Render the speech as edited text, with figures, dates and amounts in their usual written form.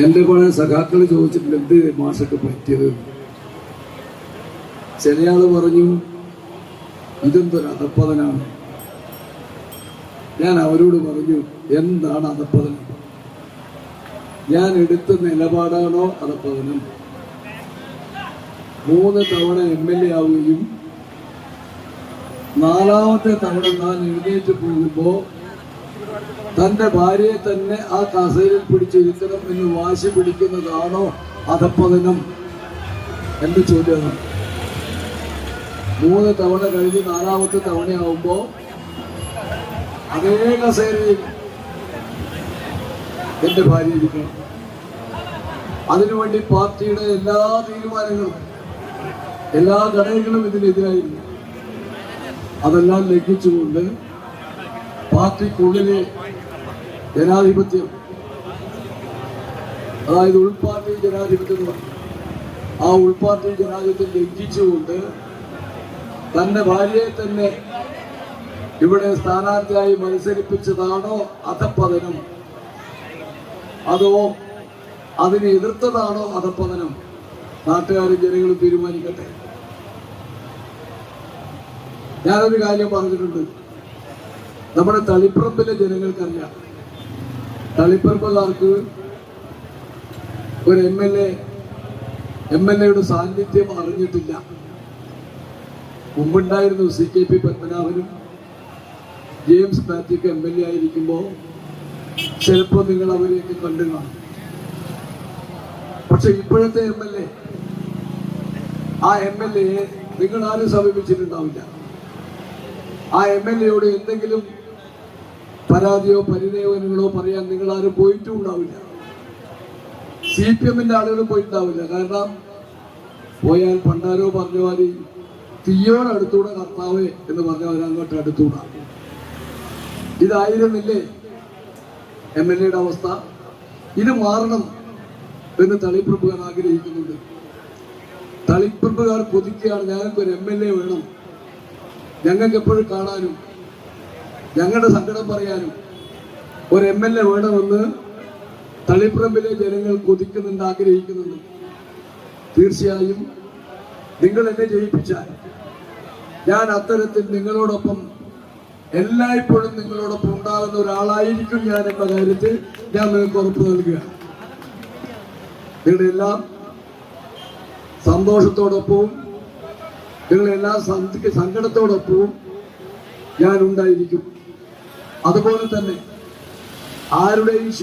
എൻ്റെ പഴയ സഖാക്കൾ ചോദിച്ചിട്ടുണ്ട് എന്ത് മാഷൊക്കെ പറ്റിയത്. ചിലയാള് പറഞ്ഞു ഇതെന്തൊരു അധപ്പതനാണ്. ഞാൻ അവരോട് പറഞ്ഞു എന്താണ് അധപ്പതനം? ഞാൻ എടുത്ത നിലപാടാണോ അധപ്പതനം? 3 തവണ MLA ആവുകയും 4ാമത്തെ തവണ താൻ എഴുന്നേറ്റ് പോകുമ്പോൾ തൻ്റെ ഭാര്യയെ തന്നെ ആ കസേരയിൽ പിടിച്ചിരുത്തണം എന്ന് വാശി പിടിക്കുന്നതാണോ അധപ്പതനം എന്ന് ചോദ്യമാണ്. 3 തവണ കഴിഞ്ഞ് 4ാമത്തെ തവണയാവുമ്പോൾ അതേ കസേരയിൽ എൻ്റെ ഭാര്യ ഇരിക്കണം. അതിനുവേണ്ടി പാർട്ടിയുടെ എല്ലാ തീരുമാനങ്ങളും എല്ലാ ഘടകങ്ങളും ഇതിനെതിരായിരുന്നു. അതെല്ലാം ലംഘിച്ചുകൊണ്ട് പാർട്ടിക്കുള്ളിലെ ജനാധിപത്യം, അതായത് ഉൾപാർട്ടി ജനാധിപത്യം, ആ ഉൾപാർട്ടി ജനാധിപത്യം ലംഘിച്ചുകൊണ്ട് തന്റെ ഭാര്യയെ തന്നെ ഇവിടെ സ്ഥാനാർത്ഥിയായി മത്സരിപ്പിച്ചതാണോ അധപ്പതനം, അതോ അതിനെ എതിർത്തതാണോ അധപ്പതനം? നാട്ടുകാരും ജനങ്ങളും തീരുമാനിക്കട്ടെ. ഞാനൊരു കാര്യം പറഞ്ഞിട്ടുണ്ട്. നമ്മുടെ തളിപ്പറമ്പിലെ ജനങ്ങൾക്കറിയാം, തളിപ്പറമ്പുകാർക്ക് ഒരു എം.എൽ.എയുടെ സാന്നിധ്യം അറിഞ്ഞിട്ടില്ല. മുമ്പുണ്ടായിരുന്നു CKP പത്മനാഭനും ജെയിംസ് മാത്യുക്ക് MLA ആയിരിക്കുമ്പോൾ ചിലപ്പോൾ നിങ്ങൾ അവരെയൊക്കെ കണ്ടു കാണും. പക്ഷെ ഇപ്പോഴത്തെ ആ MLA നിങ്ങൾ ആരും സമീപിച്ചിട്ടുണ്ടാവില്ല. ആ MLAയോട് എന്തെങ്കിലും പരാതിയോ പരിദേവനങ്ങളോ പറയാൻ നിങ്ങൾ ആരും പോയിട്ടും ഉണ്ടാവില്ല. CPMന്റെ ആളുകൾ പോയിട്ടുണ്ടാവില്ല. കാരണം പോയാൽ പണ്ടാരോ പറഞ്ഞ മാതിരി തീയോടടുത്തൂടെ കർത്താവേ എന്ന് പറഞ്ഞ അവരങ്ങോട്ട് അടുത്തൂടാ. ഇതായിരുന്നില്ലേ MLAയുടെ അവസ്ഥ? ഇത് മാറണം എന്ന് തളിപ്പറമ്പുകാർ ആഗ്രഹിക്കുന്നുണ്ട്. തളിപ്പറമ്പുകാർ കൊതിക്കുകയാണ്, ഞങ്ങൾക്കൊരു MLA വേണം, ഞങ്ങൾക്ക് എപ്പോഴും കാണാനും ഞങ്ങളുടെ സങ്കടം പറയാനും ഒരു MLA വേണമെന്ന് തളിപ്പറമ്പിലെ ജനങ്ങൾ കൊതിക്കുന്നുണ്ട്, ആഗ്രഹിക്കുന്നുണ്ട്. തീർച്ചയായും നിങ്ങൾ എന്നെ ജയിപ്പിച്ചാൽ ഞാൻ അത്തരത്തിൽ നിങ്ങളോടൊപ്പം എല്ലായ്പ്പോഴും നിങ്ങളോടൊപ്പം ഉണ്ടാകുന്ന ഒരാളായിരിക്കും ഞാൻ എന്ന കാര്യത്തിൽ ഞാൻ നിങ്ങൾക്ക് ഉറപ്പ് നൽകുക. നിങ്ങളുടെ എല്ലാം സന്തോഷത്തോടൊപ്പവും നിങ്ങളെല്ലാം സങ്കടത്തോടൊപ്പവും ഞാൻ ഉണ്ടായിരിക്കും. അതുപോലെ തന്നെ ആരുടെയും